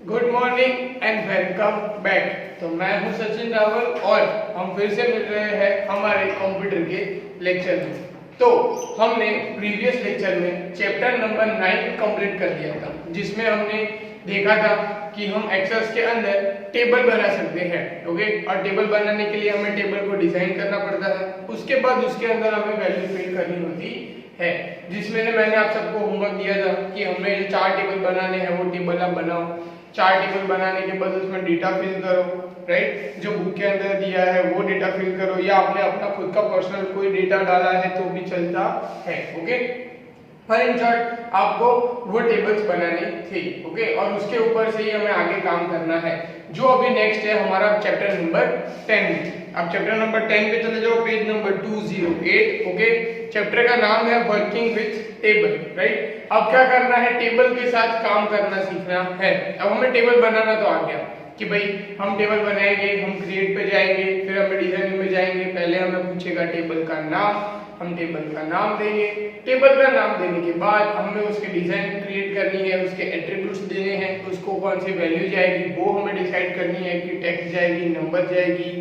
Good morning and welcome back. तो मैं हूं सचिन रावल और हम फिर से मिल रहे हैं हमारे कंप्यूटर के लेक्चर में। तो हमने प्रीवियस लेक्चर में चैप्टर नंबर 9 कंप्लीट कर दिया था, जिसमें हमने देखा था कि हम एक्सेस के अंदर टेबल बना सकते हैं। ओके, और टेबल बनाने के लिए हमें टेबल को डिजाइन करना पड़ता है। उसके बाद उसके अंदर हमें वैल्यू फिल करनी होती है, जिसमें मैंने आप सबको होमवर्क दिया था कि हमें 4 टेबल बनाने हैं। वो टेबल आप बनाओ। 4 टेबल बनाने के बाद उसमें डेटा फिल करो, राइट। जो बुक के अंदर दिया है वो डेटा फिल करो, या आपने अपना खुद का पर्सनल कोई डेटा डाला है तो भी चलता है। ओके, पर इन शॉर्ट आपको वो टेबल्स बनाने थे। ओके, और उसके ऊपर से ही हमें आगे काम करना है, जो अभी नेक्स्ट है हमारा चैप्टर नंबर 10। अब चैप्टर नंबर 10 पे चले जाओ, पेज नंबर 208। ओके, चैप्टर का नाम है वर्किंग विथ टेबल, राइट। अब क्या करना है, टेबल के साथ काम करना सीखना है। अब हमें टेबल बनाना तो आ गया कि भाई हम टेबल बनाएंगे, हम क्रिएट पे जाएंगे, फिर हमें डिजाइनिंग में जाएंगे। पहले हमें पूछेगा टेबल का नाम, हम टेबल का नाम देंगे। टेबल का नाम देने के बाद हमें उसकी डिजाइन क्रिएट करनी है, उसके एट्रीब्यूट्स देने हैं, उसको कौन सी वैल्यू जाएगी वो हमें डिसाइड करनी है कि टेक्स्ट जाएगी, नंबर जाएगी,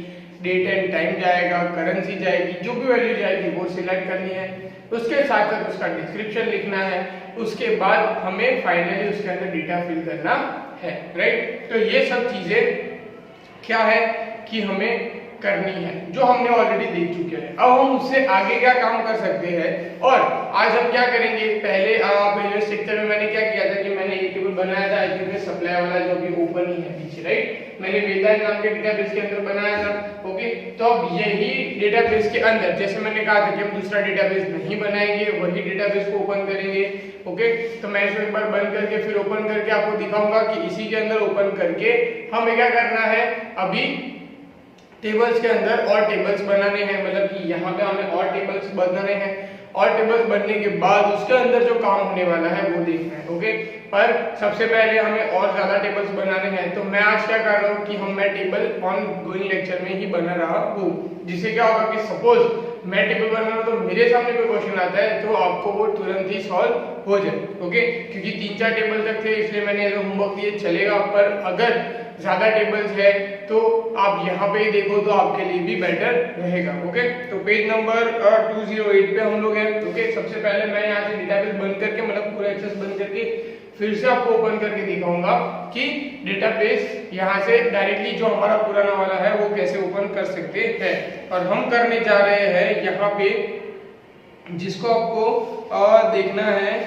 डेट एंड टाइम जाएगा, करेंसी जाएगी, जो भी वैल्यू जाएगी वो सिलेक्ट करनी है। उसके साथ साथ उसका डिस्क्रिप्शन लिखना है। उसके बाद हमें फाइनली उसके अंदर डेटा फिल करना है, राइट। तो ये सब चीजें क्या है कि हमें करनी है, जो हमने ऑलरेडी देख चुके हैं। अब हम उससे आगे क्या काम कर सकते हैं, और आज हम क्या करेंगे। पहले प्रीवियस लेक्चर में मैंने क्या किया था कि मैंने एक टेबल बनाया था एजुकेशन सप्लाई वाला, जो कि ओपन ही है पीछे, राइट। मैंने वेदांत नाम के डेटाबेस के अंदर बनाया था। ओके, तो अब यही डेटाबेस के अंदर, जैसे मैंने कहा था कि हम दूसरा डेटाबेस नहीं बनाएंगे, वही डेटाबेस को ओपन करेंगे। ओके, तो मैं इसको एक बार बंद करके फिर ओपन करके आपको दिखाऊंगा कि इसी के अंदर ओपन करके हमें क्या करना है। अभी टेबल्स के अंदर और टेबल्स बनाने हैं, मतलब कि यहाँ पे हमें और टेबल्स बनाने हैं, और टेबल्स बनने के बाद उसके अंदर जो काम होने वाला है वो देखना है। ओके, पर सबसे पहले हमें और ज्यादा टेबल्स बनाने हैं। तो मैं आज क्या कर रहा हूँ कि मैं टेबल ऑन गोइंग लेक्चर में ही बना रहा हूँ, जिससे क्या होगा कि सपोज मैं टेबल बना रहा हूँ तो मेरे सामने कोई क्वेश्चन आता है तो आपको वो तुरंत ही सॉल्व हो जाए। ओके, क्योंकि 3-4 टेबल तक थे इसलिए मैंने होमवर्क दिए चलेगा, पर अगर ज्यादा टेबल्स है तो आप यहाँ पे देखो तो आपके लिए भी बेटर रहेगा। ओके, तो पेज नंबर 208 पे हम लोग हैं। ओके, सबसे पहले मैं यहाँ से डेटाबेस बंद करके, मतलब पूरा एक्सेस बंद करके फिर से आपको ओपन करके दिखाऊंगा कि डेटाबेस यहाँ से डायरेक्टली जो हमारा पुराना वाला है वो कैसे ओपन कर सकते हैं। और हम करने जा रहे हैं यहाँ पे, जिसको आपको देखना है,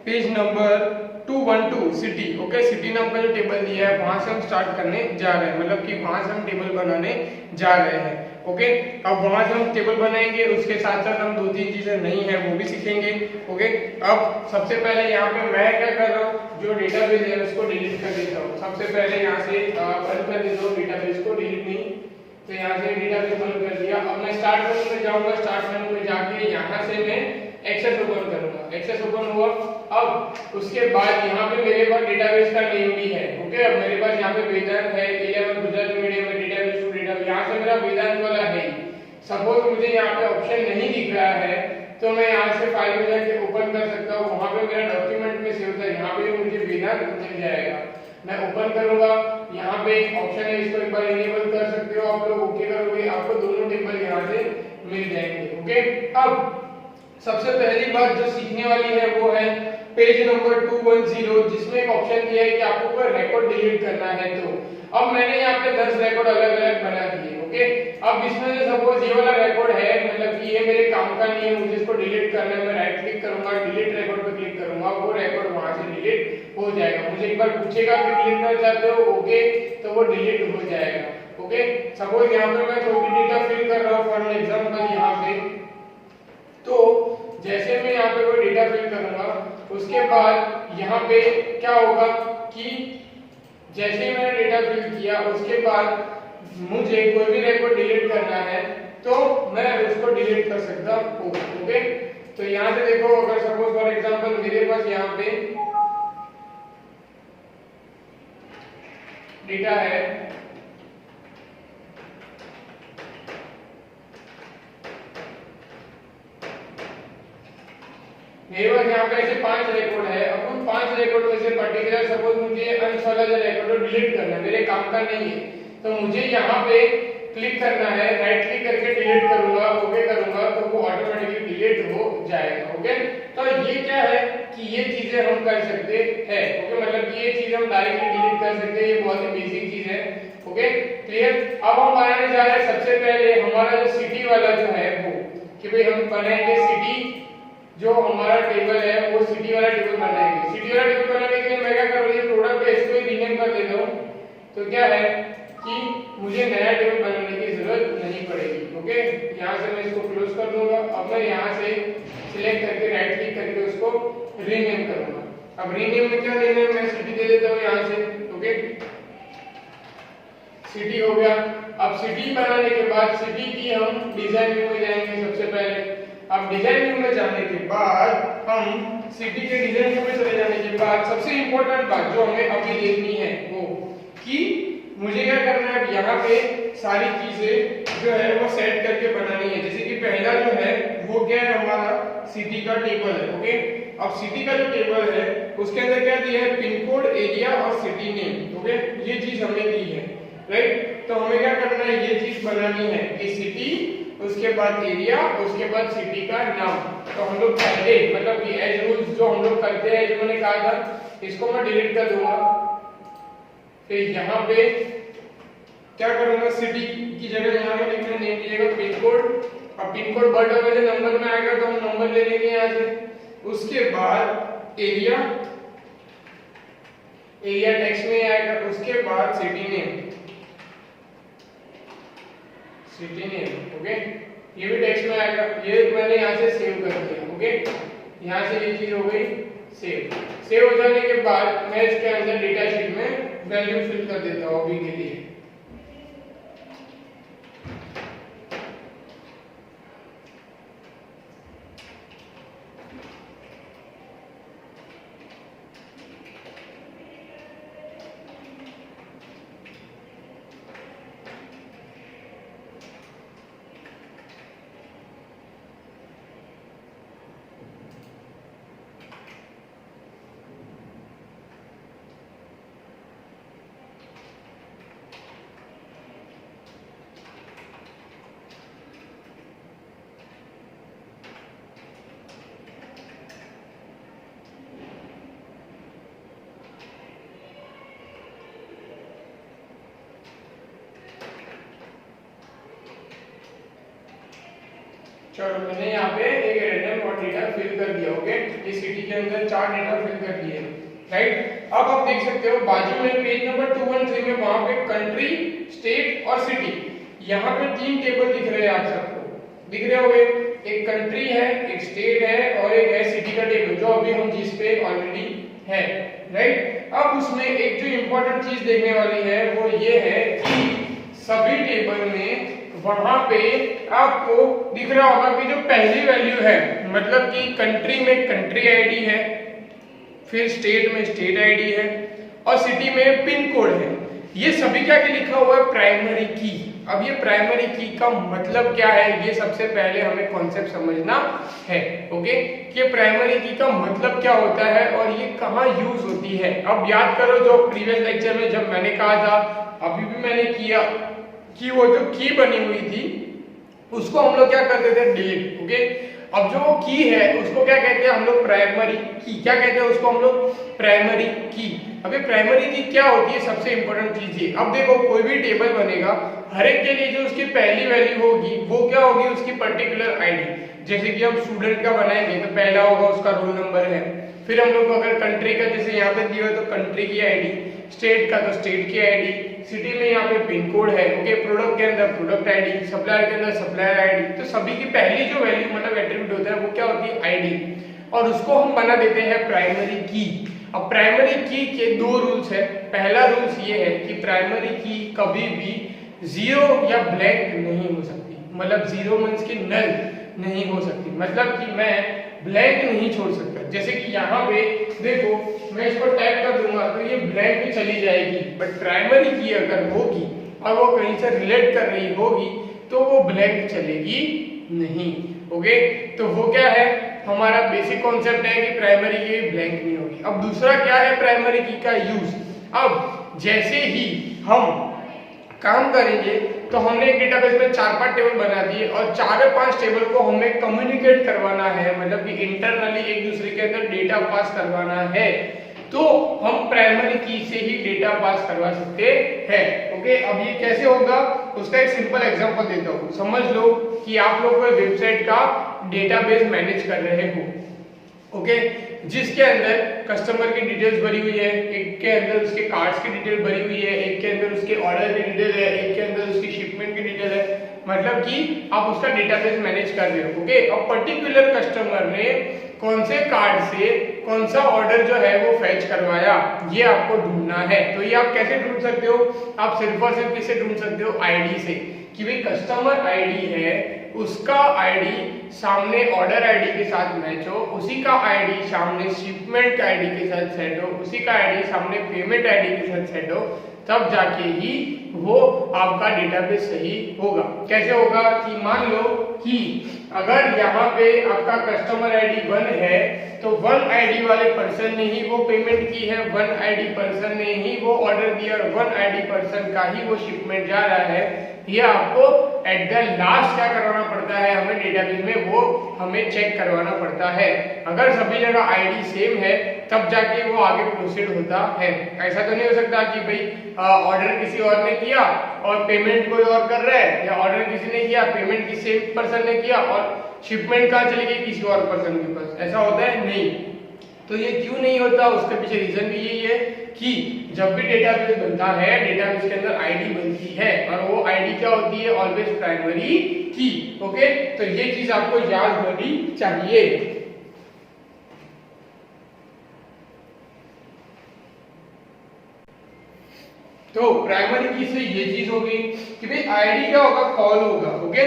page number 212 city. Okay, city नाम का जो टेबल दिया है वहां से हम स्टार्ट करने जा रहे हैं, मतलब कि वहां से हम टेबल बनाने जा रहे हैं। ओके, अब वहां से हम टेबल बनाएंगे, उसके साथ साथ हम 2-3 चीजें नहीं है वो भी सीखेंगे। ओके, अब सबसे पहले यहाँ पे मैं क्या कर रहा हूँ, जो डेटाबेस है उसको डिलीट कर देता हूँ। सबसे पहले यहाँ से बंद कर देता हूँ डेटाबेस को, डिलीट नहीं, तो यहाँ से डेटाबेस बंद कर दिया। अब मैं स्टार्ट मेनू में जाऊंगा, स्टार्ट मेनू में जाके यहाँ से मैं एक्सेस ओपन करूंगा। एक्सेस ओपन हुआ, अब उसके बाद यहाँ पे मेरे पास डेटाबेस का नेम भी है। ओके, अब मेरे पास यहाँ पे वेदांत है, 11 गुजरात मीडियम में डेटाबेस टू डेटा, यहाँ से मेरा वेदांत वाला है। सपोज मुझे यहाँ पे ऑप्शन नहीं दिख रहा है तो मैं यहाँ से फाइल में जाके ओपन कर सकता हूँ, वहाँ पे मेरा डॉक्यूमेंट में सेव था, यहाँ पे मुझे वेदांत मिल जाएगा। मैं ओपन करूंगा, यहाँ पे एक ऑप्शन है, इसको एक बार इनेबल कर सकते हो आप लोग। ओके करोगे, आपको दोनों टेबल यहाँ से मिल जाएंगे। ओके, अब सबसे पहली बात जो सीखने वाली है वो है पेज नंबर 210, जिसमें एक ऑप्शन दिया है कि आपको कोई रिकॉर्ड डिलीट करना है। तो अब मैंने यहाँ पे 10 रिकॉर्ड अलग अलग बना दिए। ओके, अब इसमें से सपोज ये वाला रिकॉर्ड है, मतलब कि ये मेरे काम का नहीं है, मुझे इसको डिलीट करना है। मैं राइट क्लिक करूंगा, डिलीट रिकॉर्ड पे क्लिक करूंगा, वो रिकॉर्ड वहां से डिलीट हो जाएगा। मुझे एक बार पूछेगा कि डिलीट करना चाहते हो, ओके, तो वो डिलीट हो जाएगा। ओके, सपोज यहाँ पे मैं थोड़ी डेटा फिल कर रहा हूँ फॉर एग्जांपल यहाँ पे, तो जैसे मैं यहाँ पे कोई डेटा फिल करूंगा, उसके बाद यहाँ पे क्या होगा कि जैसे ही मैंने डेटा फिल किया उसके बाद मुझे कोई भी रिकॉर्ड डिलीट करना है तो मैं उसको डिलीट कर सकता हूँ। ओके, तो यहाँ से देखो, अगर सपोज फॉर एग्जांपल मेरे पास यहाँ पे डेटा है, मेरे पास यहाँ पे ऐसे 5 रिकॉर्ड है, अब उन 5 रिकॉर्ड में से पर्टिकुलर सपोज मुझे अंश वाला जो रिकॉर्ड डिलीट करना है, मेरे काम का नहीं है, तो मुझे यहाँ पे क्लिक करना है, राइट क्लिक करके डिलीट करूंगा, ओके करूंगा, तो वो ऑटोमेटिकली डिलीट हो जाएगा। ओके, तो ये क्या है कि ये चीजें हम कर सकते हैं। ओके, मतलब ये चीज हम डायरेक्टली डिलीट कर सकते हैं, ये बहुत ही बेसिक चीज है। Okay, clear. अब हम बनाने जा रहे हैं सबसे पहले हमारा जो सिटी वाला जो है वो, कि भाई हम बनाएंगे सिटी, जो हमारा टेबल है वो सिटी वाला टेबल बनाएंगे। सिटी वाला टेबल बनाने के लिए मैं क्या करूँ, ये प्रोडक्ट है इसको रीनेम कर देता हूँ, तो क्या है कि मुझे नया टेबल बनाने की जरूरत नहीं पड़ेगी। ओके, यहाँ से मैं इसको क्लोज कर दूंगा। अब मैं यहाँ से सिलेक्ट करके राइट क्लिक करके उसको रीनेम करूंगा। अब रीनेम में क्या देना है, मैं सिटी दे देता हूँ यहाँ से। ओके, सिटी हो गया। अब सिटी बनाने के बाद सिटी की हम डिजाइन व्यू में जाएंगे सबसे पहले। अब डिजाइन व्यू में जाने के बाद हम सिटी के डिजाइन व्यू में चले जाने के बाद सबसे इंपॉर्टेंट बात जो हमें अभी देखनी है वो कि मुझे क्या करना है, अब यहाँ पे सारी चीजें जो है वो सेट करके बनानी है। जैसे कि पहला जो है वो क्या है, हमारा सिटी का टेबल है। ओके, अब सिटी का जो टेबल है उसके अंदर क्या दिया है, पिन कोड, एरिया और सिटी नेम। ओके, ये चीज हमें दी है, राइट। तो हमें क्या करना है, ये चीज बनानी है कि सिटी, उसके बाद एरिया, उसके बाद सिटी का नाम। तो हम लोग पहले मतलब कि एज रूल्स जो हम लोग करते हैं, जो मैंने कहा था, इसको मैं डिलीट कर दूंगा। फिर यहाँ पे क्या करूंगा, सिटी की जगह यहाँ पे लिखना, नेम की जगह पिन कोड। अब पिन कोड बड़ा वैसे नंबर में आएगा तो हम नंबर ले लेंगे यहाँ से। उसके बाद एरिया, एरिया टेक्स्ट में आएगा। उसके बाद city name, city name. Okay, ये भी टेक्स्ट में आएगा। ये मैंने यहाँ से सेव कर दिया। ओके, यहाँ से ये चीज हो गई सेव। सेव हो जाने के बाद मैं इसके अंदर डेटा शीट में वैल्यू फिल कर देता हूँ अभी के लिए। चलो, मैंने यहाँ पे एक रैंडम और डेटा फिल कर दिया। ओके, इस सिटी के अंदर 4 डेटा फिल कर दिए, राइट। अब आप देख सकते हो बाजू में पेज नंबर 213 में वहां पे कंट्री, स्टेट और सिटी, यहाँ पे 3 टेबल दिख रहे हैं आप सबको, दिख रहे होंगे। एक कंट्री है, एक स्टेट है और एक है सिटी का टेबल, जो अभी हम जिस पे ऑलरेडी है, राइट। अब उसमें एक जो इंपॉर्टेंट चीज देखने वाली है वो ये है कि सभी टेबल में वहां पे आपको दिख रहा होगा कि जो पहली वैल्यू है, मतलब कि कंट्री में कंट्री आईडी है, फिर स्टेट में स्टेट आईडी है और सिटी में पिन कोड है, ये सभी क्या लिखा हुआ है, प्राइमरी की। अब ये प्राइमरी की का मतलब क्या है, ये सबसे पहले हमें कॉन्सेप्ट समझना है। ओके, कि प्राइमरी की का मतलब क्या होता है और ये कहाँ यूज होती है। अब याद करो जो प्रीवियस लेक्चर में जब मैंने कहा था, अभी भी मैंने किया, कि वो जो की बनी हुई थी उसको हम लोग क्या करते थे, डिलीट। ओके, अब जो की है उसको क्या कहते हैं हम लोग, प्राइमरी की। क्या कहते हैं उसको हम लोग, प्राइमरी की। अबे प्राइमरी की क्या होती है, सबसे इंपॉर्टेंट चीज ये। अब देखो कोई भी टेबल बनेगा, हर एक के लिए जो उसकी पहली वैल्यू होगी वो क्या होगी, उसकी पर्टिकुलर आईडी। जैसे कि हम स्टूडेंट का बनाएंगे तो पहला होगा उसका रोल नंबर है, फिर हम लोग अगर कंट्री का जैसे यहाँ पे दिया तो कंट्री की आईडी, स्टेट का तो स्टेट की आईडी, सिटी में यहाँ पे पिन कोड है। ओके, प्रोडक्ट के अंदर प्रोडक्ट आईडी, सप्लायर के अंदर सप्लायर आईडी। तो सभी की पहली जो वैल्यू मतलब एट्रीब्यूट होता है वो क्या होती है, आईडी, और उसको हम बना देते हैं प्राइमरी की। अब प्राइमरी की के 2 रूल्स है। पहला रूल्स ये है कि प्राइमरी की कभी भी 0 या ब्लैंक नहीं हो सकती, मतलब 0 मींस की नल नहीं हो सकती, मतलब कि मैं ब्लैंक नहीं छोड़ सकता। जैसे कि यहाँ पे देखो मैं इसको टैप कर दूंगा तो ये ब्लैंक भी चली जाएगी, बट प्राइमरी की अगर होगी और वो कहीं से रिलेट कर रही होगी तो वो ब्लैंक चलेगी नहीं। ओके, तो वो क्या है, हमारा बेसिक कॉन्सेप्ट है कि प्राइमरी की ब्लैंक नहीं होगी। होगी। अब दूसरा क्या है प्राइमरी की का यूज। अब जैसे ही हम काम करेंगे तो हमने एक डेटाबेस में 4-5 टेबल बना दिए और 4-5 टेबल को हमें कम्युनिकेट करवाना है, मतलब कि इंटरनली एक दूसरे के अंदर डेटा पास करवाना है, तो हम प्राइमरी की से ही डेटा पास करवा सकते हैं। ओके, अब ये कैसे होगा उसका एक सिंपल एग्जांपल देता हूँ। समझ लो कि आप लोग कोई वेबसाइट का डेटाबेस मैनेज कर रहे हो, ओके, जिसके अंदर कस्टमर की डिटेल्स भरी हुई है, एक के अंदर उसके कार्ड्स की डिटेल भरी हुई है, एक के अंदर उसके ऑर्डर की डिटेल है, एक के अंदर उसकी शिपमेंट की डिटेल है, मतलब कि आप उसका डेटाबेस मैनेज कर रहे हो। ओके, अब पर्टिकुलर कस्टमर ने कौन से कार्ड से कौन सा ऑर्डर जो है वो फैच करवाया, ये आपको ढूंढना है। तो ये आप कैसे ढूंढ सकते हो, आप सिर्फ और सिर्फ किससे ढूंढ सकते हो, आईडी से, कि भाई कस्टमर आईडी है, उसका आईडी सामने ऑर्डर आईडी के साथ मैच हो, उसी का आईडी सामने शिपमेंट आईडी के साथ सेट हो, उसी का आईडी सामने पेमेंट आईडी के साथ सेट हो, तब जाके ही वो आपका डेटाबेस सही होगा। कैसे होगा कि मान लो कि अगर यहाँ पे आपका कस्टमर आईडी 1 है तो 1 आईडी वाले पर्सन ने ही वो पेमेंट की है, 1 आईडी पर्सन ने ही वो ऑर्डर दिया और 1 आईडी पर्सन का ही वो शिपमेंट जा रहा है। ये आपको एट द लास्ट क्या करवाना पड़ता है, हमें डेटाबेस में वो हमें चेक करवाना पड़ता है। अगर सभी जगह आईडी सेम है तब जाके वो आगे प्रोसीड होता है। ऐसा तो नहीं हो सकता कि भाई ऑर्डर किसी और ने किया और पेमेंट कोई और कर रहा है, या ऑर्डर किसी ने किया पेमेंट किसी सेम पर्सन ने किया और शिपमेंट कहाँ चली गई, किसी और पर्सन के पास। ऐसा होता है नहीं। तो ये क्यों नहीं होता, उसके पीछे रीजन भी यही है कि जब भी डेटाबेस बनता है, डेटाबेस के अंदर आईडी बनती है और वो आईडी क्या होती है, ऑलवेज प्राइमरी की। ओके, तो ये चीज आपको याद होनी चाहिए। तो प्राइमरी की से ये चीज हो गई कि भाई आईडी क्या होगा, कॉल होगा। ओके,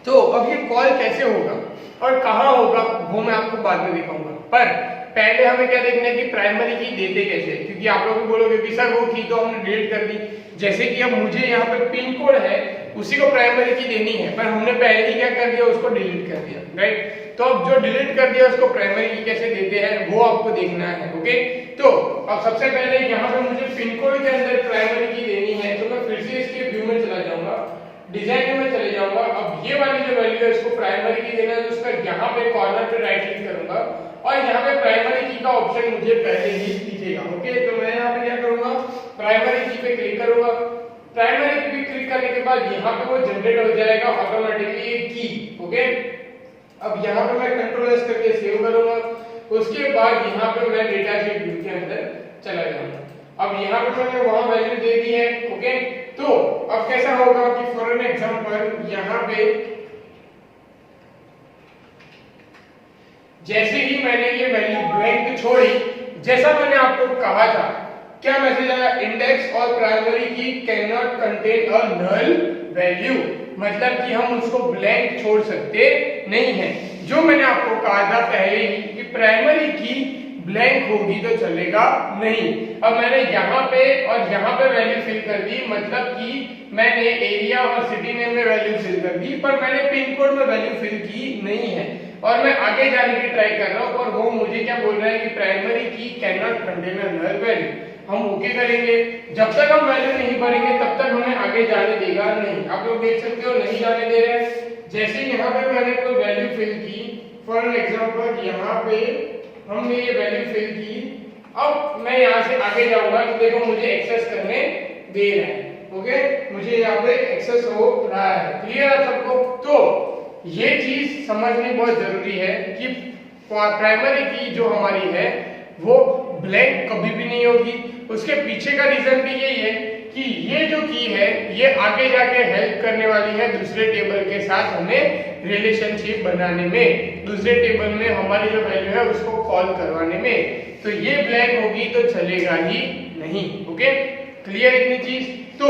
तो अब ये कॉल कैसे होगा और कहाँ होगा वो मैं आपको बाद में दिखाऊंगा, पर पहले हमें क्या देखना है कि प्राइमरी की देते कैसे, क्योंकि आप लोग भी बोलोगे कि सर वो की तो हमने डिलीट कर दी। जैसे कि अब मुझे यहाँ पे पिन कोड है, उसी को प्राइमरी की देनी है, पर हमने पहले ही क्या कर दिया, उसको डिलीट कर दिया, राइट। तो अब जो डिलीट कर दिया उसको प्राइमरी की कैसे देते हैं वो आपको देखना है। ओके, तो अब सबसे पहले यहाँ पे मुझे पिन कोड के अंदर प्राइमरी की देनी है, तो मैं फिर से इसके व्यू में चला जाऊंगा, डिजाइन में चले जाऊंगा। अब ये वाली जो वैल्यू है इसको प्राइमरी की देना है, तो उसका यहाँ पे कॉर्नर पे राइट क्लिक करूंगा और यहाँ पे प्राइमरी की का ऑप्शन मुझे पहले ही दिखेगा। ओके, तो मैं यहाँ पे क्या करूंगा, प्राइमरी की पे क्लिक करूंगा। प्राइमरी की पे क्लिक करने के बाद यहाँ पे वो जनरेट हो जाएगा ऑटोमेटिकली एक की। ओके, अब यहाँ पे मैं कंट्रोल एस करके सेव करूंगा, उसके बाद यहाँ पे मैं डेटा शीट व्यू के अंदर चला जाऊंगा। अब यहाँ पे मैंने वहां वैल्यू दे दी है। ओके, तो अब कैसा होगा कि फॉर एन एग्जांपल यहाँ पे जैसे ही मैंने ये वैल्यू ब्लैंक छोड़ी, जैसा मैंने आपको कहा था, क्या मैसेज आया, इंडेक्स और primary key can not contain a null value, मतलब कि हम उसको ब्लैंक छोड़ सकते नहीं है। जो मैंने आपको कहा था पहले ही कि प्राइमरी की ब्लैंक होगी तो चलेगा नहीं। अब मैंने यहाँ पे और यहाँ पे वैल्यू फिल कर दी, मतलब कि मैंने एरिया और सिटी नेम में वैल्यू फिल कर दी, पर मैंने पिन कोड में वैल्यू फिल की नहीं है और मैं आगे जाने की ट्राई कर रहा हूँ और वो मुझे क्या बोल रहा है कि primary key can not contain a null value. हम ओके करेंगे, जब तक हम वैल्यू नहीं भरेंगे तब तक हमें आगे जाने देगा नहीं। आप लोग देख सकते हो नहीं जाने दे रहे हैं। जैसे यहाँ पे मैंने कोई वैल्यू फिल की, फॉर एग्जांपल यहाँ पे हमने ये वैल्यू फिल की, अब मैं यहाँ से आगे जाऊंगा तो देखो मुझे एक्सेस करने दे रहा है। ओके, मुझे यहाँ पे एक्सेस हो रहा है। क्लियर है सबको? तो ये चीज समझनी बहुत जरूरी है कि प्राइमरी की जो हमारी है वो ब्लैंक कभी भी नहीं होगी। उसके पीछे का रीजन भी यही है कि ये जो की है ये आगे जाके हेल्प करने वाली है दूसरे टेबल के साथ हमें रिलेशनशिप बनाने में, दूसरे टेबल में हमारी जो वैल्यू है उसको कॉल करवाने में। तो ये ब्लैंक होगी तो चलेगा ही नहीं। ओके, क्लियर इतनी चीज? तो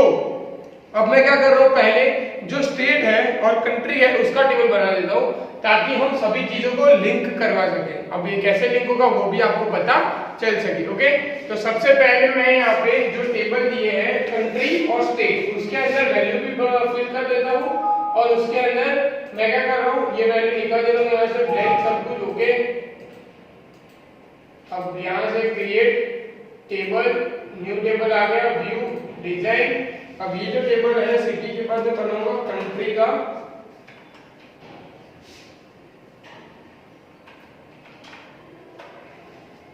अब मैं क्या कर रहा हूँ, पहले जो स्टेट है और कंट्री है उसका टेबल बना देता हूँ ताकि हम सभी चीजों को लिंक करवा सकें। अब ये कैसे लिंक होगा वो भी आपको पता चल सके। ओके, तो सबसे पहले मैं यहाँ पे जो टेबल दिए हैं कंट्री और स्टेट, उसके अंदर वैल्यू भी फिल कर देता हूँ और उसके अंदर मैं क्या कर रहा हूँ, ये वैल्यू निकाल दे रहा हूँ यहाँ से ब्लैंक सब कुछ। ओके, अब यहाँ से क्रिएट टेबल, न्यू टेबल आ गया, व्यू, डिजाइन। अब ये जो टेबल है सिटी के बाद मैं बनाऊंगा कंट्री का,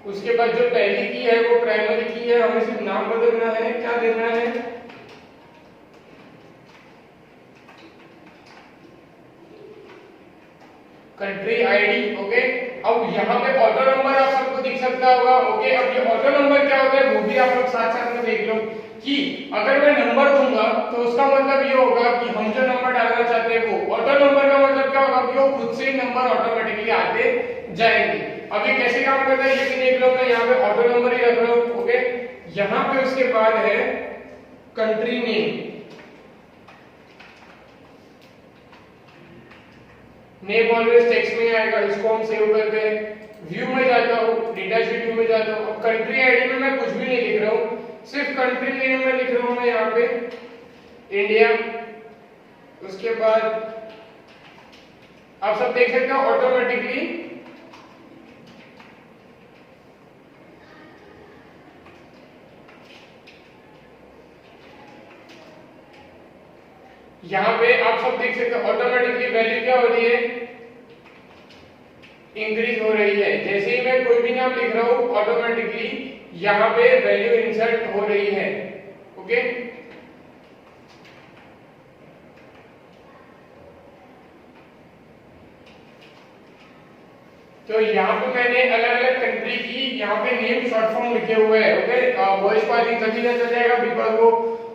उसके बाद जो पहली की है वो प्राइमरी की है, हमें सिर्फ नाम बदलना है, क्या देना है, कंट्री आईडी। ओके, अब यहाँ पे ऑटो नंबर आप सबको दिख सकता होगा। ओके, अब ये ऑटो नंबर क्या होता है वो भी आप लोग साथ साथ में देख लो कि अगर मैं नंबर दूंगा तो उसका मतलब ये होगा कि हम जो नंबर डालना चाहते हैं वो, ऑटो नंबर का मतलब क्या होगा कि वो खुद से ही नंबर ऑटोमेटिकली आते जाएंगे। अब ये कैसे काम करता है ये भी देख लो, मैं यहाँ पे ऑटो नंबर ही रख रहा हूँ। ओके, यहाँ पे उसके बाद है country name, name always text में आएगा, इसको हम सेव करते हैं। व्यू में जाता हूँ, डेटा शीट व्यू में जाता हूँ। अब कंट्री आईडी में मैं कुछ भी नहीं लिख रहा हूँ, सिर्फ कंट्री नेम में लिख रहा हूँ मैं यहाँ पे इंडिया। उसके बाद आप सब देख सकते हो ऑटोमेटिकली यहाँ पे आप सब देख सकते हो ऑटोमेटिकली वैल्यू क्या हो रही है, इंक्रीज हो रही है। जैसे ही मैं कोई भी नाम लिख रहा हूँ ऑटोमेटिकली यहाँ पे वैल्यू इंसर्ट हो रही है। ओके, तो यहाँ पे मैंने अलग अलग कंट्री की यहाँ पे नेम शॉर्ट फॉर्म लिखे हुए हैं। ओके, वॉइस पासिंग तभी चल जाएगा बिकॉज वो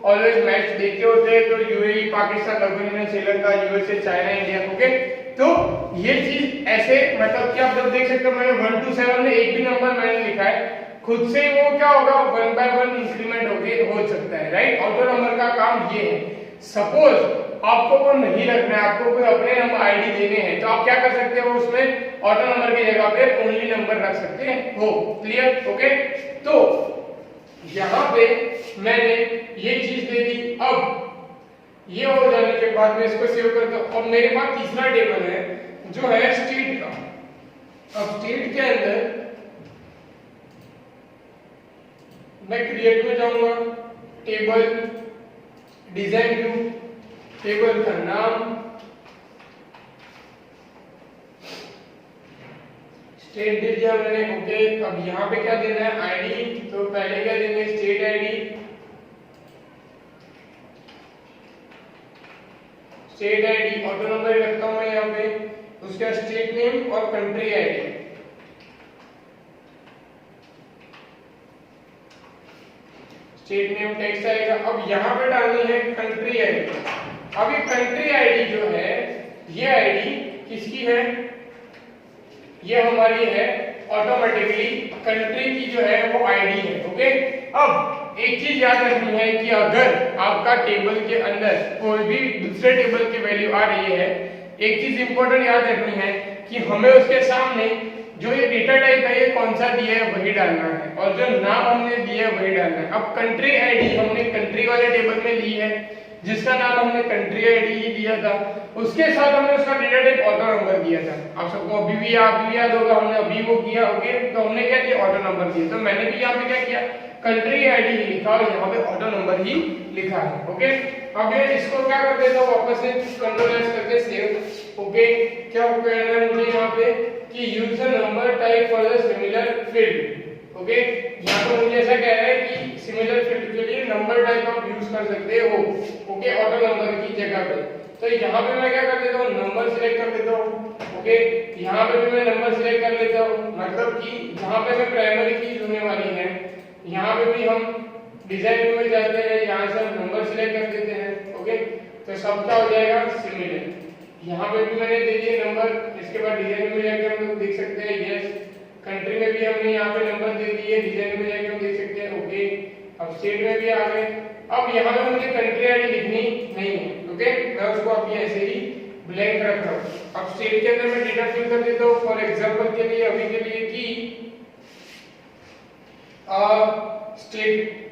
ऑलवेज मैच देखते होते हैं, तो UAE, Pakistan, Afghanistan, Sri Lanka, USA, China, India. Okay, तो ये चीज ऐसे मतलब कि आप जब देख सकते हो मैंने 1 to 7 में एक भी नंबर मैंने लिखा है, खुद से वो क्या होगा 1 by 1 इंक्रीमेंट हो सकता है। राइट, ऑटो नंबर का काम ये है। सपोज आपको वो नहीं रखना है, आपको कोई अपने नंबर आईडी देने हैं, तो आप क्या कर सकते हो उसमें ऑटो नंबर की जगह पे ओनली नंबर रख सकते हो। क्लियर? ओके, तो यहाँ पे मैंने ये चीज दे दी। अब ये हो जाने के बाद मैं इसको सेव करता हूँ। अब मेरे पास तीसरा टेबल है जो है स्टेट का। अब स्टेट के अंदर मैं क्रिएट में जाऊंगा, टेबल, डिजाइन व्यू, टेबल का नाम, स्टेट दे दिया मैंने। ओके, अब यहाँ पे क्या देना है, आईडी। तो पहले क्या देंगे, state ID, state ID auto number रखता हूं मैं यहाँ पे, उसका स्टेट नेम और country ID. State name text आएगा। अब यहाँ पे डालनी है कंट्री आईडी। अब ये कंट्री आईडी जो है, ये आईडी किसकी है, ये हमारी है ऑटोमेटिकली कंट्री की जो है वो आईडी है। ओके, अब एक चीज याद रखनी है कि अगर आपका टेबल के अंदर कोई भी दूसरे टेबल की वैल्यू आ रही है, एक चीज इंपॉर्टेंट याद रखनी है कि हमें उसके सामने जो ये डेटा टाइप है ये कौन सा दिया है वही डालना है, और जो नाम हमने दिया है वही डालना है। अब कंट्री आईडी हमने कंट्री वाले टेबल में ली है, जिसका नाम हमने कंट्री आईडी ही दिया था, उसके साथ हमने उसका डेटा टाइप ऑटो नंबर दिया था। आप सबको अभी भी याद होगा, हमने अभी वो किया। ओके, तो हमने क्या किया, ऑटो नंबर दिया। तो मैंने भी यहाँ पे क्या किया, कंट्री आईडी लिखा और यहाँ पे ऑटो नंबर ही लिखा है। ओके, अब ये इसको क्या कर देता हूँ, वापस से कंट्रोल एस करके सेव। ओके, क्या कहना है मुझे यहाँ पे कि use the number type for the similar field. Okay, यहाँ पे मुझे ऐसा कह रहा है कि सिमिलर फील्ड के लिए नंबर टाइप आप यूज कर सकते हो। ओके, ऑटो नंबर की जगह पे। तो यहाँ पे मैं क्या कर देता हूँ, नंबर सिलेक्ट कर देता हूँ। ओके, यहाँ पे भी मैं नंबर सिलेक्ट कर लेता हूँ, मतलब कि जहाँ पे मैं प्राइमरी की होने वाली है, यहाँ पे भी हम डिजाइन व्यू में जाते हैं, यहाँ से हम नंबर सिलेक्ट कर देते हैं। ओके, तो सब क्या हो जाएगा, सिमिलर। यहाँ पे भी मैंने दे दिए नंबर, इसके बाद डिजाइन में जाके हम लोग देख सकते हैं, यस। कंट्री में भी हमने यहाँ पे नंबर दे दिए, डिजाइन में जाके हम देख सकते हैं। ओके, अब स्टेट में भी आ गए। अब यहाँ पे मुझे कंट्री आईडी लिखनी नहीं है। ओके, मैं उसको अभी ऐसे ही ब्लैंक रख रहा हूँ। अब स्टेट के अंदर मैं डेटा फिल कर देता हूँ, फॉर एग्जांपल के लिए अभी के लिए कि स्टेट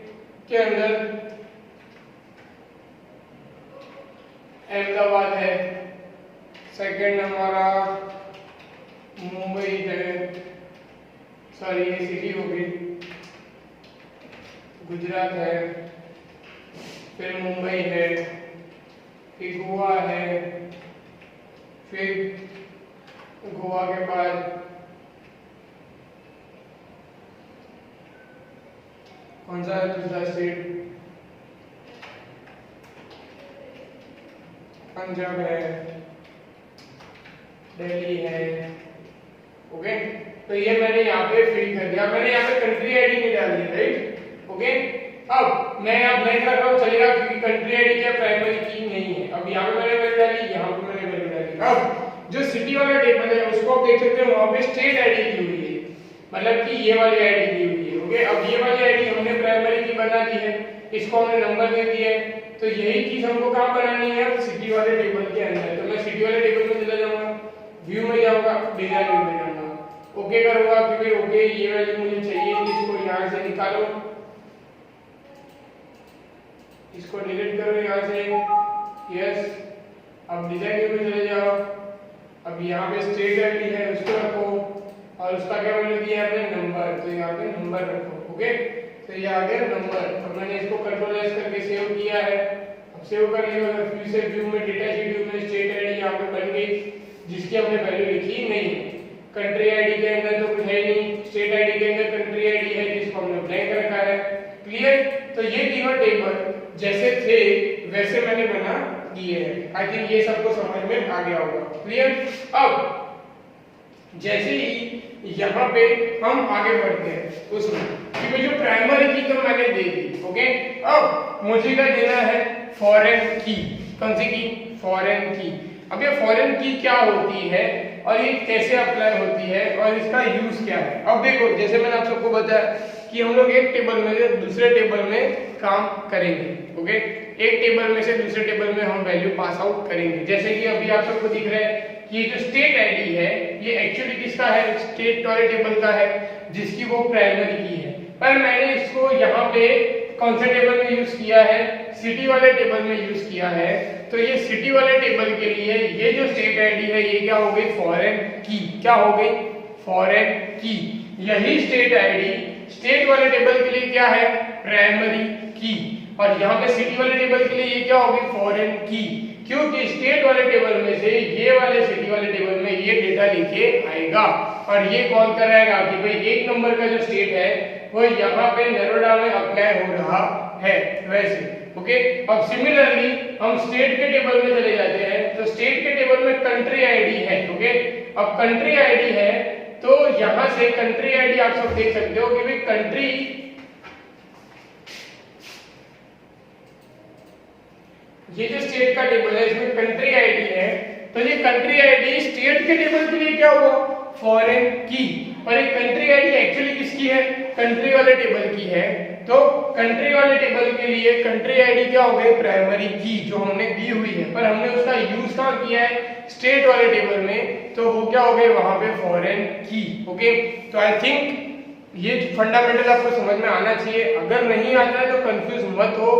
के अंदर अहमदाबाद है, सेकंड हमारा मुंबई है, सॉरी ये सिटी हो गई, गुजरात है, फिर मुंबई है, फिर गोवा है, फिर गोवा के बाद कौन सा है दूसरा स्टेट, पंजाब है, दिल्ली है। ओके, तो ये मैंने यहाँ पे फिल कर दिया, मैंने यहाँ पे कंट्री आईडी नहीं डाल दी, राइट। ओके, अब मैं यहाँ ब्लैंक रख रहा हूँ, चलेगा, क्योंकि कंट्री आईडी क्या प्राइमरी की नहीं है। अब यहाँ पे मैंने वैल्यू डाली, यहाँ पे मैंने वैल्यू डाली। अब जो सिटी वाला टेबल है उसको आप देख सकते हो, वहाँ पे स्टेट आईडी दी हुई है, मतलब कि ये वाली आईडी दी हुई है। ओके, अब ये वाली आईडी हमने प्राइमरी की बना दी है, इसको हमने नंबर दे दिया है, तो यही चीज हमको कहाँ बनानी है, अब सिटी वाले टेबल के अंदर। तो मैं सिटी वाले टेबल में चला जाऊंगा, व्यू में जाऊंगा, डिजाइन व्यू में जाऊंगा, ओके करूंगा कि भाई ओके ये वैल्यू मुझे चाहिए, इसको यहाँ से निकालो, इसको डिलीट करो यहाँ से, यस। अब डिजाइन व्यू में चले जाओ, अब यहाँ पे स्टेट आईडी है उसको रखो, और उसका क्या वैल्यू दिया है आपने, नंबर, तो यहाँ पे नंबर रखो। ओके, तो ये आ गया नंबर। अब मैंने इसको कंट्रोल एस करके सेव किया है। अब सेव कर लिया, फिर से व्यू में डेटा शीट व्यू में स्टेट आईडी यहाँ पे बन गई, जिसकी हमने वैल्यू लिखी नहीं है। कंट्री आईडी के अंदर तो कुछ है नहीं, स्टेट आईडी के अंदर कंट्री आईडी है जिसको हमने ब्लैंक रखा है। क्लियर, तो ये तीनों टेबल जैसे थे वैसे मैंने बना दिए हैं। आई थिंक ये सबको समझ में आ गया होगा। क्लियर, अब जैसे ही यहाँ पे हम आगे बढ़ते हैं उसमें कि जो प्राइमरी की तो मैंने दे दी। ओके, अब मुझे क्या देना है, फॉरेन की। कौन सी की, फॉरेन की। अब ये फॉरेन की क्या होती है और ये कैसे अप्लाई होती है और इसका यूज क्या है। अब देखो, जैसे मैंने आप सबको बताया कि हम लोग एक टेबल में से दूसरे टेबल में काम करेंगे। ओके, एक टेबल में से दूसरे टेबल में हम वैल्यू पास आउट करेंगे। जैसे कि अभी आप सबको दिख रहा है कि ये जो स्टेट आईडी है ये एक्चुअली किसका है, स्टेट वाले टेबल का है, जिसकी वो प्राइमरी की है। पर मैंने इसको यहाँ पे कौन से टेबल में यूज किया है, सिटी वाले टेबल में यूज किया है। तो ये सिटी वाले टेबल के लिए ये जो स्टेट आईडी है ये क्या हो गई, फॉरेन की। क्या हो गई, फॉरेन की। यही स्टेट आईडी स्टेट वाले टेबल के लिए क्या है, प्राइमरी की। और यहाँ पे सिटी वाले टेबल के लिए ये क्या होगी, फॉरेन की। क्योंकि स्टेट वाले टेबल में से ये वाले सिटी वाले टेबल में ये डेटा लिखे आएगा और ये कॉल कराएगा कि भाई एक नंबर का जो स्टेट है वो यहाँ पे नरोडा में अप्लाई हो रहा है वैसे। ओके, अब सिमिलरली हम स्टेट के टेबल में चले जाते हैं, तो स्टेट के टेबल में कंट्री आईडी है। ओके, अब कंट्री आईडी है तो यहाँ से कंट्री आईडी आप सब देख सकते हो कि भाई कंट्री, ये जो स्टेट का टेबल है इसमें कंट्री आईडी है, तो ये कंट्री आईडी स्टेट के टेबल के लिए क्या हुआ, फॉरेन की। और ये कंट्री आईडी एक्चुअली किसकी है, कंट्री वाले टेबल की है। तो कंट्री वाले टेबल के लिए कंट्री आईडी क्या हो गई, प्राइमरी की, जो हमने दी हुई है, पर हमने उसका यूज कहाँ किया है, स्टेट वाले टेबल में, तो वो क्या हो गए वहां पे फॉरेन की। ओके, तो आई थिंक ये फंडामेंटल आपको समझ में आना चाहिए। अगर नहीं आता है तो कंफ्यूज मत हो,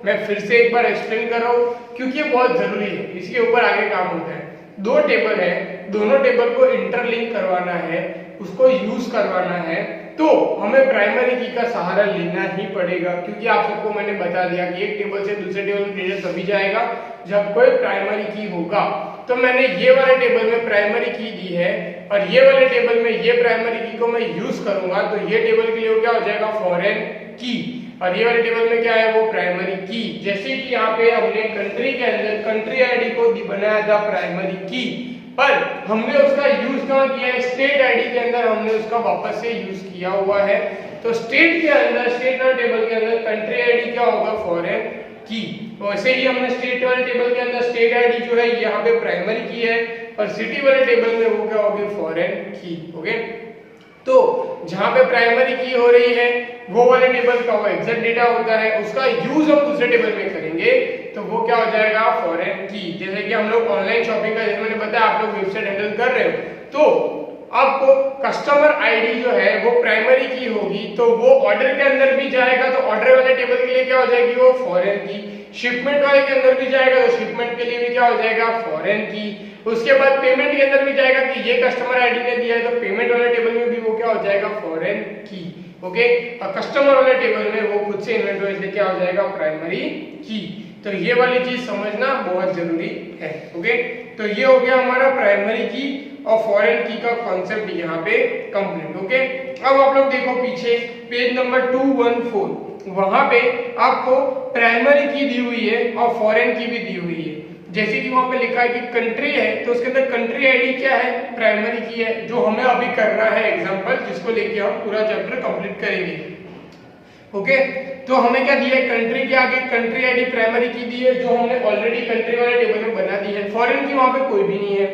मैं फिर से एक बार एक्सप्लेन कर रहा हूं क्योंकि ये बहुत जरूरी है, इसके ऊपर आगे काम होता है। दो टेबल है, दोनों टेबल को इंटरलिंक करवाना है, उसको यूज करवाना है, तो हमें प्राइमरी की का सहारा लेना ही पड़ेगा। क्योंकि आप सबको मैंने बता दिया कि एक टेबल से दूसरे टेबल में डेटा तभी जाएगा जब कोई प्राइमरी की होगा। तो मैंने ये वाले टेबल में प्राइमरी की दी है और ये वाले टेबल में ये प्राइमरी की को मैं यूज करूंगा, तो ये टेबल के लिए क्या हो जाएगा, फॉरेन की, और ये वाले टेबल में क्या है, वो प्राइमरी की। जैसे कि यहाँ पे हमने कंट्री के अंदर कंट्री आईडी को बनाया था प्राइमरी की, पर हमने उसका यूज कहाँ किया है, स्टेट आईडी के अंदर हमने उसका वापस से यूज किया हुआ है। तो स्टेट के अंदर, स्टेट वाले टेबल के अंदर कंट्री आईडी क्या होगा, फॉरेन की। तो वैसे ही हमने स्टेट वाले टेबल के अंदर स्टेट आईडी जो है यहाँ पे प्राइमरी की है और सिटी वाले टेबल में वो क्या होगी, फॉरेन की। ओके, तो जहां पे प्राइमरी की हो रही है वो वाले टेबल का वो एग्जैक्ट डेटा होता है, उसका यूज हम दूसरे टेबल में करेंगे तो वो क्या हो जाएगा, फॉरेन की। जैसे कि हम लोग ऑनलाइन शॉपिंग का, जैसे मैंने बताया आप लोग वेबसाइट हैंडल कर रहे हो, तो आपको कस्टमर आईडी जो है वो प्राइमरी की होगी, तो वो ऑर्डर के अंदर भी जाएगा, तो ऑर्डर वाले टेबल के लिए क्या हो जाएगी, वो फॉरेन की। शिपमेंट वाले के अंदर भी जाएगा तो शिपमेंट के लिए भी क्या हो जाएगा, फॉरेन की। उसके बाद पेमेंट के अंदर भी जाएगा कि ये कस्टमर आईडी ने दिया है, तो पेमेंट वाले टेबल में भी वो क्या हो जाएगा, फॉरेन की। ओके, और कस्टमर वाले टेबल में वो खुद से इन्वेंटरी से क्या हो जाएगा, प्राइमरी की। तो ये वाली चीज समझना बहुत जरूरी है। ओके, तो ये हो गया हमारा प्राइमरी की और फॉरेन की का कॉन्सेप्ट यहाँ पे कंप्लीट। ओके, अब आप लोग देखो पीछे पेज नंबर 214, वहां पे आपको प्राइमरी की दी हुई है और फॉरेन की भी दी हुई है। जैसे कि वहां पे लिखा है कि कंट्री है, तो उसके अंदर कंट्री आईडी क्या है, प्राइमरी की है, जो हमें अभी करना है एग्जांपल, जिसको लेके हम पूरा चैप्टर कंप्लीट करेंगे। ओके, तो हमें क्या दिया है, कंट्री के आगे कंट्री आईडी प्राइमरी की दी है, जो हमने ऑलरेडी कंट्री वाले टेबल में बना दी है। फॉरेन की वहां पे कोई भी नहीं है।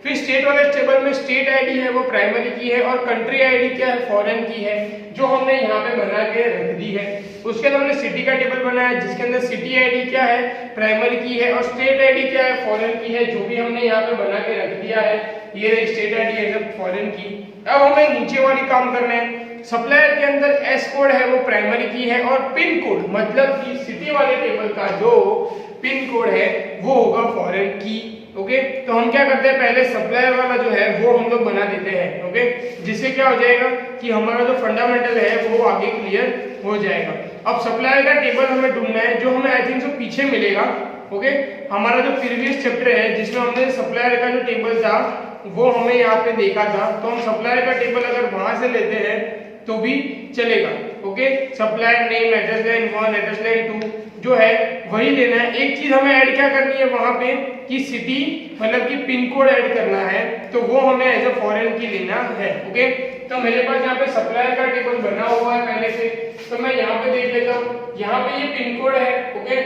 फिर स्टेट वाले टेबल में स्टेट आईडी है वो प्राइमरी की है, और कंट्री आईडी क्या है, फॉरेन की है, जो हमने यहाँ पे बना के रख दी है। उसके अंदर हमने सिटी का टेबल बनाया, जिसके अंदर सिटी आईडी क्या है, प्राइमरी की है, और स्टेट आईडी क्या है, फॉरेन की है, जो भी हमने यहाँ पे बना के रख दिया है। ये रही स्टेट आईडी है फॉरेन की। अब हमें नीचे वाली काम करना है। सप्लायर के अंदर एस कोड है वो प्राइमरी की है, और पिन कोड मतलब कि सिटी वाले टेबल का जो पिन कोड है वो होगा फॉरेन की। ओके, तो हम क्या करते हैं, पहले सप्लायर वाला जो है वो हम लोग बना देते हैं। ओके, जिससे क्या हो जाएगा कि हमारा जो फंडामेंटल है वो आगे क्लियर हो जाएगा। अब सप्लायर का टेबल हमें ढूंढना है, जो हमें आई थिंक सो पीछे मिलेगा। ओके, हमारा जो प्रीवियस चैप्टर है जिसमें हमने सप्लायर का जो टेबल था वो हमें यहाँ पे देखा था, तो हम सप्लायर का टेबल अगर वहां से लेते हैं तो भी चलेगा। Okay, supplier name, address line 1, address line 2 जो है वही लेना है। एक चीज हमें ऐड क्या करनी है वहां पे कि सिटी मतलब कि पिन कोड ऐड करना है, तो वो हमें एज अ फॉरेन की लेना है। ओके, तो मेरे पास यहाँ पे सप्लायर का टेबल बना हुआ है पहले से, तो मैं यहाँ पे देख लेता हूँ। यहाँ पे ये पिन कोड है। ओके,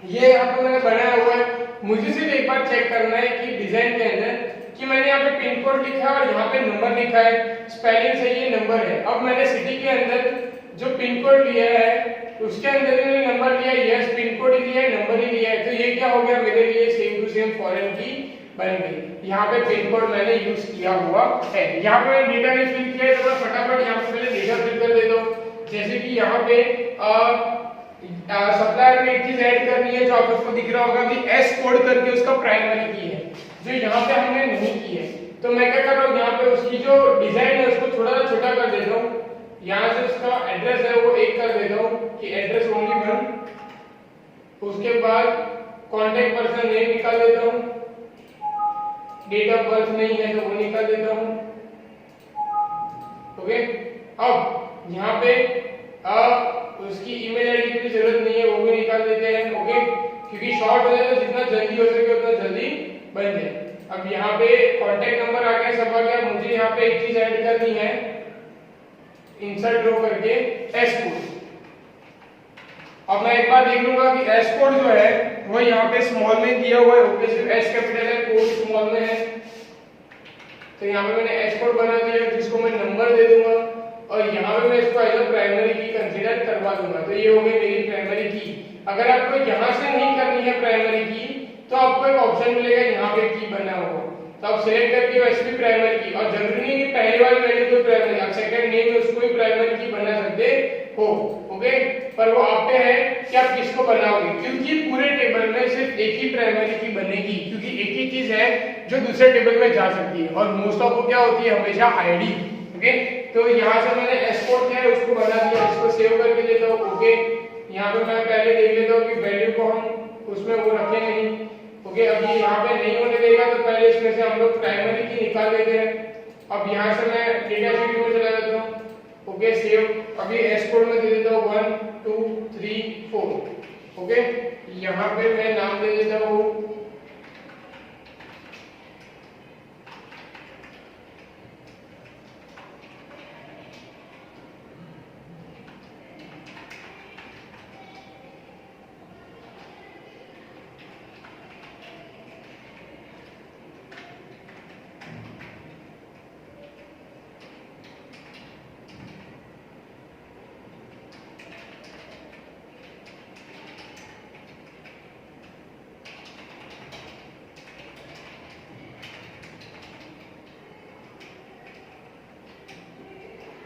ये यहाँ पे मैंने बनाया हुआ है। मुझे सिर्फ एक बार चेक करना है कि डिजाइन के अंदर कि मैंने यहाँ पे पिन कोड लिखा है और यहाँ पे नंबर लिखा है, स्पेलिंग सही है, नंबर है। अब मैंने सिटी के अंदर जो पिन कोड लिया है उसके अंदर मैंने नंबर लिया है, यस पिन कोड ही लिया है, नंबर ही लिया है, तो ये क्या हो गया मेरे लिए सेम टू सेम फॉरेन की बन गई। यहाँ पे पिन कोड मैंने यूज किया हुआ है। यहाँ पे मैंने डेटा नहीं फिल किया है, तो मैं फटाफट यहाँ पे पहले डेटा फिल कर देता हूँ। जैसे कि यहाँ पे सप्लायर में एक चीज ऐड करनी है, जो आपको दिख रहा होगा कि एस कोड करके उसका प्राइमरी की है, जो यहाँ पे हमने नहीं की है। तो मैं क्या कर रहा हूँ, यहाँ पे उसकी जो डिजाइन है उसको थोड़ा सा छोटा कर देता हूँ। यहाँ से उसका एड्रेस है वो 1 कर देता हूँ कि एड्रेस ओनली 1। उसके बाद कॉन्टेक्ट पर्सन नेम निकाल देता हूँ, डेट ऑफ बर्थ नहीं है तो वो निकाल देता हूँ। ओके, अब यहाँ पे उसकी ईमेल आईडी की भी जरूरत नहीं है, वो भी निकाल देते हैं। ओके, क्योंकि शॉर्ट हो जाए तो जितना जल्दी हो सके उतना जल्दी बन जाए। अब यहाँ पे कांटेक्ट नंबर आ गया, सब आ गया। मुझे यहाँ पे एक चीज ऐड करनी है, इंसर्ट रो करके एस कोड। अब मैं एक बार देख लूंगा कि एस कोड जो है वो यहाँ पे स्मॉल में दिया हुआ है। ओके, सिर्फ एस कैपिटल है, कोड स्मॉल में है, तो यहाँ पे मैंने एस कोड बना दिया, जिसको मैं नंबर दे दूंगा, और यहाँ पे मैं इसको एज अ प्राइमरी की कंसीडर करवा दूंगा। तो ये हो गई मेरी प्राइमरी की। अगर आपको यहाँ से नहीं करनी है प्राइमरी की, तो आपको एक ऑप्शन मिलेगा यहाँ पे की बना हुआ, तो आप सिलेक्ट करके वैसे भी प्राइमरी की, और जरूरी नहीं कि पहली वाली वैल्यू को प्राइमरी, आप सेकंड नेम में उसको भी प्राइमरी की बना सकते हो। ओके, पर वो आप पे है कि आप किसको बनाओगे, क्योंकि पूरे टेबल में सिर्फ एक ही प्राइमरी की बनेगी, क्योंकि एक ही चीज है जो दूसरे टेबल में जा सकती है, और मोस्ट ऑफ वो क्या होती है, हमेशा आईडी। ओके, तो यहाँ से मैंने एक्सपोर्ट किया है, उसको बना दिया, इसको सेव करके देता हूँ। ओके, यहाँ पे मैं पहले देख लेता हूँ कि वैल्यू को हम उसमें वो रखें नहीं। ओके, अब ये यहाँ पे नहीं होने देगा, तो पहले इसमें से हम लोग प्राइमरी की निकाल देते हैं। अब यहाँ से मैं डेटा शीट में चला जाता हूँ। ओके, सेव, अभी एस कोड में दे देता हूँ 1 2 3 4। ओके, यहाँ पे मैं नाम दे देता हूँ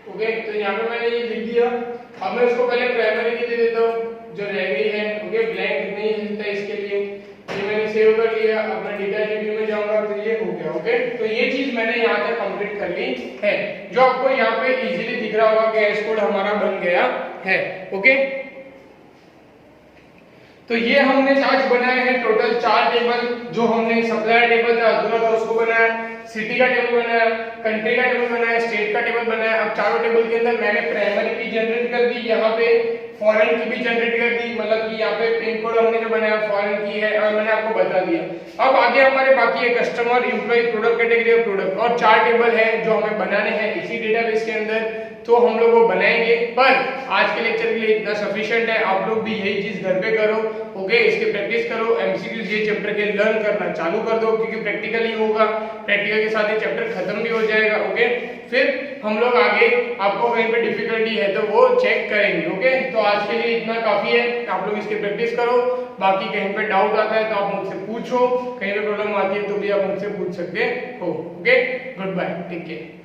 ओके, तो यहाँ पे मैंने ये लिख दिया। अब मैं उसको पहले प्राइमरी की दे देता हूँ जो रह गई है। ओके, ब्लैंक नहीं है इसके लिए, ये मैंने सेव कर लिया। अब मैं डेटा शीट में जाऊंगा, ओके। तो ये चीज मैंने यहाँ तक कंप्लीट कर ली है, जो आपको यहाँ पे इजीली दिख रहा होगा कि एस कोड हमारा बन गया है। ओके, तो ये हमने आज बनाए हैं टोटल 4 टेबल। जो हमने सप्लायर टेबल था अधूरा था उसको बनाया, सिटी का टेबल बनाया, कंट्री का टेबल बनाया, स्टेट का टेबल बनाया। अब चारों टेबल के अंदर मैंने प्राइमरी की जनरेट कर दी, यहाँ पे फॉरेन की भी जनरेट कर दी, मतलब कि यहाँ पे पिन कोड हमने जो बनाया फॉरेन की है और मैंने आपको बता दिया। अब आगे हमारे बाकी है कस्टमर, एम्प्लॉय, प्रोडक्ट कैटेगरी और प्रोडक्ट, और 4 टेबल है जो हमें बनाने हैं इसी डेटाबेस के अंदर, तो हम लोग वो बनाएंगे। पर आज के लेक्चर के लिए इतना सफिशिएंट है, आप लोग भी यही चीज घर पे करो। ओके, इसकी प्रैक्टिस करो, एमसीक्यूज ये चैप्टर के लर्न करना चालू कर दो, क्योंकि प्रैक्टिकल ही होगा, प्रैक्टिकल के साथ ये चैप्टर खत्म भी हो जाएगा। ओके, फिर हम लोग आगे आपको कहीं पे डिफिकल्टी है तो वो चेक करेंगे। ओके, तो आज के लिए इतना काफी है, आप लोग इसकी प्रैक्टिस करो। बाकी कहीं पे डाउट आता है तो आप मुझसे पूछो, कहीं पे प्रॉब्लम आती है तो भी आप मुझसे पूछ सकते हो। Okay, goodbye, take care.